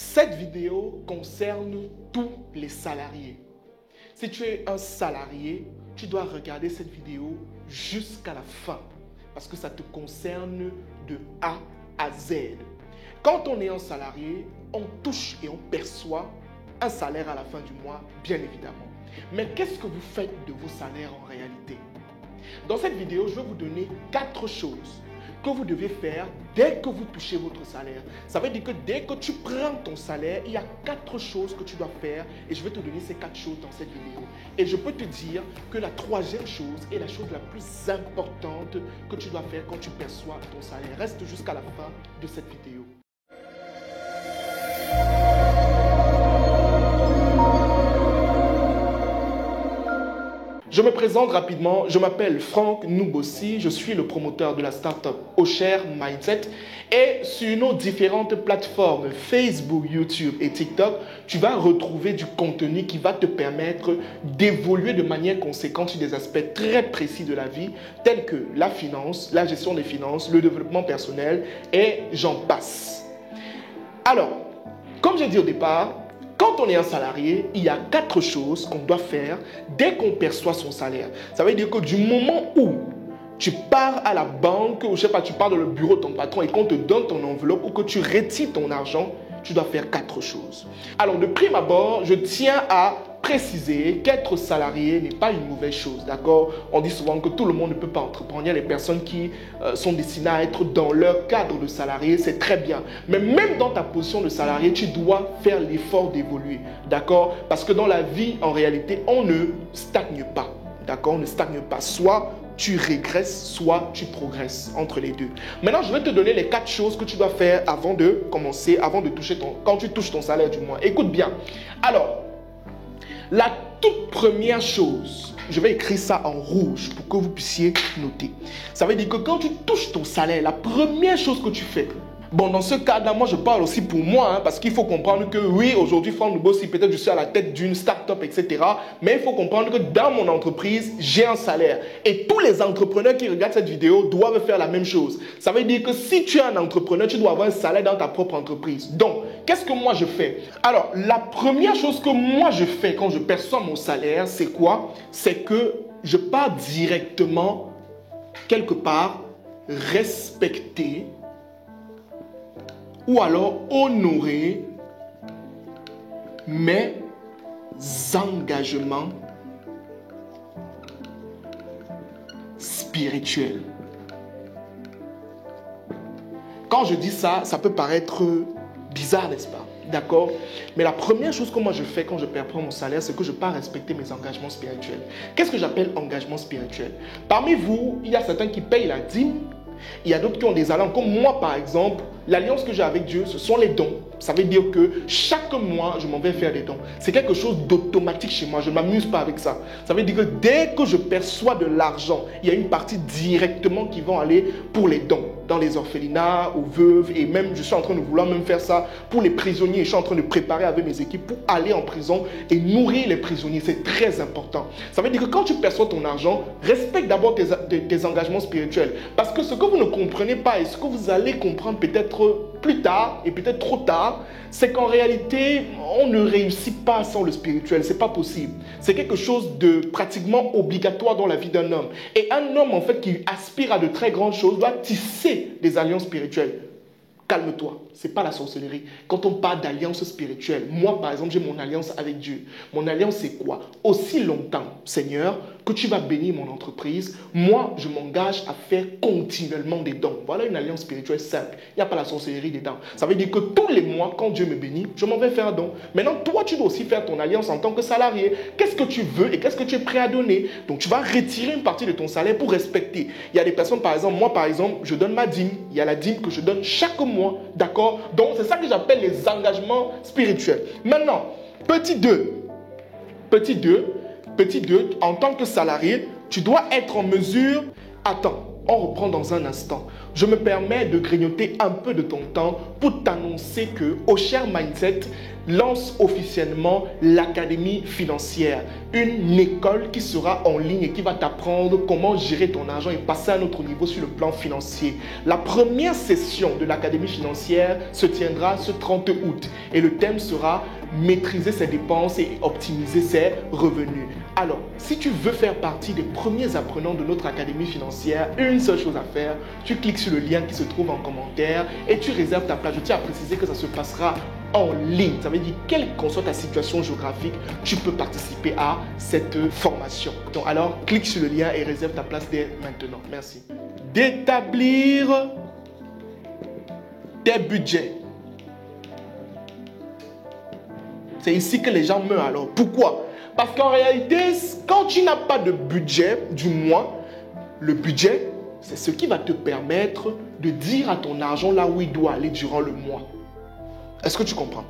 Cette vidéo concerne tous les salariés. Si tu es un salarié, tu dois regarder cette vidéo jusqu'à la fin parce que ça te concerne de A à Z. Quand on est un salarié, on touche et on perçoit un salaire à la fin du mois, bien évidemment. Mais qu'est-ce que vous faites de vos salaires en réalité? Dans cette vidéo, je vais vous donner 4 choses que vous devez faire dès que vous touchez votre salaire. Ça veut dire que dès que tu prends ton salaire, il y a 4 choses que tu dois faire et je vais te donner ces 4 choses dans cette vidéo. Et je peux te dire que la 3e chose est la chose la plus importante que tu dois faire quand tu perçois ton salaire. Reste jusqu'à la fin de cette vidéo. Je me présente rapidement, je m'appelle Franck Noubossi, je suis le promoteur de la startup Oshare Mindset et sur nos différentes plateformes Facebook, YouTube et TikTok, tu vas retrouver du contenu qui va te permettre d'évoluer de manière conséquente sur des aspects très précis de la vie tels que la finance, la gestion des finances, le développement personnel et j'en passe. Alors, comme j'ai dit au départ, quand on est un salarié, il y a 4 choses qu'on doit faire dès qu'on perçoit son salaire. Ça veut dire que du moment où tu pars à la banque, ou je sais pas, tu pars dans le bureau de ton patron et qu'on te donne ton enveloppe ou que tu retires ton argent, tu dois faire 4 choses. Alors de prime abord, je tiens à préciser qu'être salarié n'est pas une mauvaise chose, d'accord? On dit souvent que tout le monde ne peut pas entreprendre. Il y a les personnes qui sont destinées à être dans leur cadre de salarié, c'est très bien. Mais même dans ta position de salarié, tu dois faire l'effort d'évoluer, d'accord? Parce que dans la vie, en réalité, on ne stagne pas, d'accord? On ne stagne pas. Soit tu régresses, soit tu progresses entre les deux. Maintenant, je vais te donner les 4 choses que tu dois faire avant de commencer, avant de toucher quand tu touches ton salaire du mois. Écoute bien. Alors, la toute première chose, je vais écrire ça en rouge pour que vous puissiez noter. Ça veut dire que quand tu touches ton salaire, la première chose que tu fais, bon, dans ce cas-là, moi je parle aussi pour moi, parce qu'il faut comprendre que oui, aujourd'hui, Franck Noubossi, peut-être je suis à la tête d'une start-up, etc. Mais il faut comprendre que dans mon entreprise, j'ai un salaire. Et tous les entrepreneurs qui regardent cette vidéo doivent faire la même chose. Ça veut dire que si tu es un entrepreneur, tu dois avoir un salaire dans ta propre entreprise. Donc, qu'est-ce que moi je fais? Alors, la première chose que moi je fais quand je perçois mon salaire, c'est quoi? C'est que je pars directement, quelque part, respecter ou alors honorer mes engagements spirituels. Quand je dis ça, ça peut paraître bizarre, n'est-ce pas? D'accord? Mais la première chose que moi je fais quand je perçois mon salaire, c'est que je pars respecter mes engagements spirituels. Qu'est-ce que j'appelle engagement spirituel? Parmi vous, il y a certains qui payent la dîme. Il y a d'autres qui ont des alliances, comme moi par exemple, l'alliance que j'ai avec Dieu, ce sont les dons. Ça veut dire que chaque mois, je m'en vais faire des dons. C'est quelque chose d'automatique chez moi, je ne m'amuse pas avec ça. Ça veut dire que dès que je perçois de l'argent, il y a une partie directement qui va aller pour les dons, dans les orphelinats, aux veuves, et même je suis en train de vouloir même faire ça pour les prisonniers. Je suis en train de préparer avec mes équipes pour aller en prison et nourrir les prisonniers. C'est très important. Ça veut dire que quand tu perçois ton argent, respecte d'abord tes engagements spirituels. Parce que ce que vous ne comprenez pas et ce que vous allez comprendre peut-être plus tard et peut-être trop tard, c'est qu'en réalité, on ne réussit pas sans le spirituel. C'est pas possible. C'est quelque chose de pratiquement obligatoire dans la vie d'un homme. Et un homme, en fait, qui aspire à de très grandes choses, doit tisser des alliances spirituelles. Calme-toi, ce n'est pas la sorcellerie. Quand on parle d'alliance spirituelle, moi par exemple, j'ai mon alliance avec Dieu. Mon alliance c'est quoi? Aussi longtemps, Seigneur, que tu vas bénir mon entreprise, moi je m'engage à faire continuellement des dons. Voilà une alliance spirituelle simple. Il n'y a pas la sorcellerie dedans. Ça veut dire que tous les mois, quand Dieu me bénit, je m'en vais faire un don. Maintenant, toi tu dois aussi faire ton alliance en tant que salarié. Qu'est-ce que tu veux et qu'est-ce que tu es prêt à donner? Donc tu vas retirer une partie de ton salaire pour respecter. Il y a des personnes, par exemple, moi par exemple, je donne ma dîme. Il y a la dîme que je donne chaque mois. D'accord? Donc, c'est ça que j'appelle les engagements spirituels. Maintenant, petit 2, en tant que salarié, tu dois être en mesure... Attends, on reprend dans un instant. Je me permets de grignoter un peu de ton temps pour t'annoncer que Oshare Mindset lance officiellement l'Académie financière, une école qui sera en ligne et qui va t'apprendre comment gérer ton argent et passer à un autre niveau sur le plan financier. La première session de l'Académie financière se tiendra ce 30 août et le thème sera maîtriser ses dépenses et optimiser ses revenus. Alors, si tu veux faire partie des premiers apprenants de notre Académie financière, une seule chose à faire, tu cliques sur le lien qui se trouve en commentaire et tu réserves ta place. Je tiens à préciser que ça se passera en ligne. Ça veut dire, quelle qu'en soit ta situation géographique, tu peux participer à cette formation. Donc, alors, clique sur le lien et réserve ta place dès maintenant. Merci. D'établir tes budgets. C'est ici que les gens meurent alors. Pourquoi? Parce qu'en réalité, quand tu n'as pas de budget du mois, le budget, c'est ce qui va te permettre de dire à ton argent là où il doit aller durant le mois. Est-ce que tu comprends?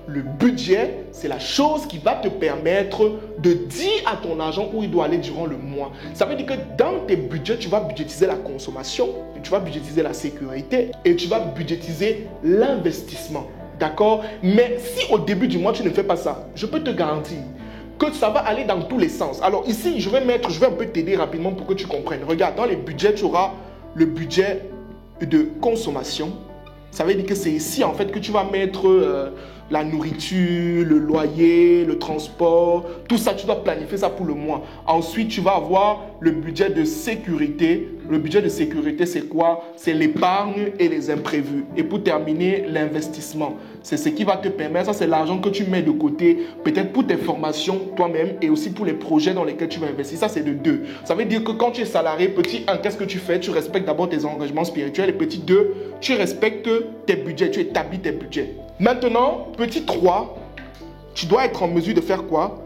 Le budget, c'est la chose qui va te permettre de dire à ton argent où il doit aller durant le mois. Ça veut dire que dans tes budgets, tu vas budgétiser la consommation, tu vas budgétiser la sécurité et tu vas budgétiser l'investissement. D'accord? Mais si au début du mois, tu ne fais pas ça, je peux te garantir que ça va aller dans tous les sens. Alors ici, je vais un peu t'aider rapidement pour que tu comprennes. Regarde, dans les budgets, tu auras le budget de consommation. Ça veut dire que c'est ici en fait que tu vas mettre la nourriture, le loyer, le transport, tout ça, tu dois planifier ça pour le mois. Ensuite, tu vas avoir le budget de sécurité. Le budget de sécurité, c'est quoi? C'est l'épargne et les imprévus. Et pour terminer, l'investissement. C'est ce qui va te permettre, ça c'est l'argent que tu mets de côté, peut-être pour tes formations toi-même et aussi pour les projets dans lesquels tu vas investir. Ça c'est de 2. Ça veut dire que quand tu es salarié, petit 1, qu'est-ce que tu fais? Tu respectes d'abord tes engagements spirituels et petit 2, tu respectes tes budgets, tu établis tes budgets. Maintenant, petit 3, tu dois être en mesure de faire quoi?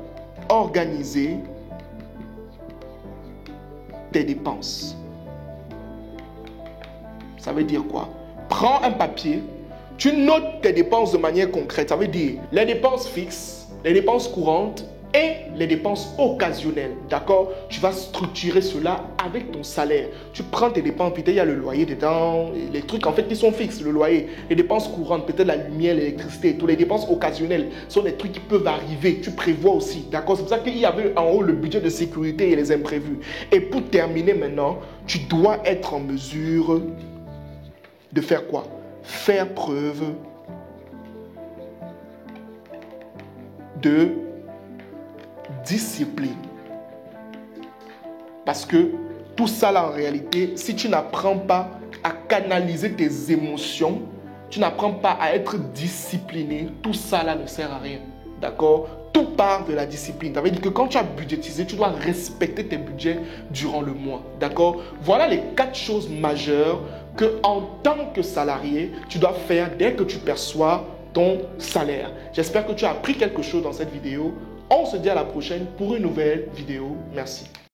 Organiser tes dépenses. Ça veut dire quoi? Prends un papier, tu notes tes dépenses de manière concrète. Ça veut dire les dépenses fixes, les dépenses courantes et les dépenses occasionnelles. D'accord? Tu vas structurer cela avec ton salaire. Tu prends tes dépenses, peut-être il y a le loyer dedans, les trucs en fait qui sont fixes, le loyer. Les dépenses courantes, peut-être la lumière, l'électricité, toutes les dépenses occasionnelles sont des trucs qui peuvent arriver. Tu prévois aussi. D'accord? C'est pour ça qu'il y avait en haut le budget de sécurité et les imprévus. Et pour terminer maintenant, tu dois être en mesure de faire quoi? Faire preuve de discipline. Parce que tout ça là en réalité, si tu n'apprends pas à canaliser tes émotions, tu n'apprends pas à être discipliné, tout ça là ne sert à rien. D'accord? Tout part de la discipline. Ça veut dire que quand tu as budgétisé, tu dois respecter tes budgets durant le mois. D'accord? Voilà les 4 choses majeures que en tant que salarié, tu dois faire dès que tu perçois ton salaire. J'espère que tu as appris quelque chose dans cette vidéo. On se dit à la prochaine pour une nouvelle vidéo. Merci.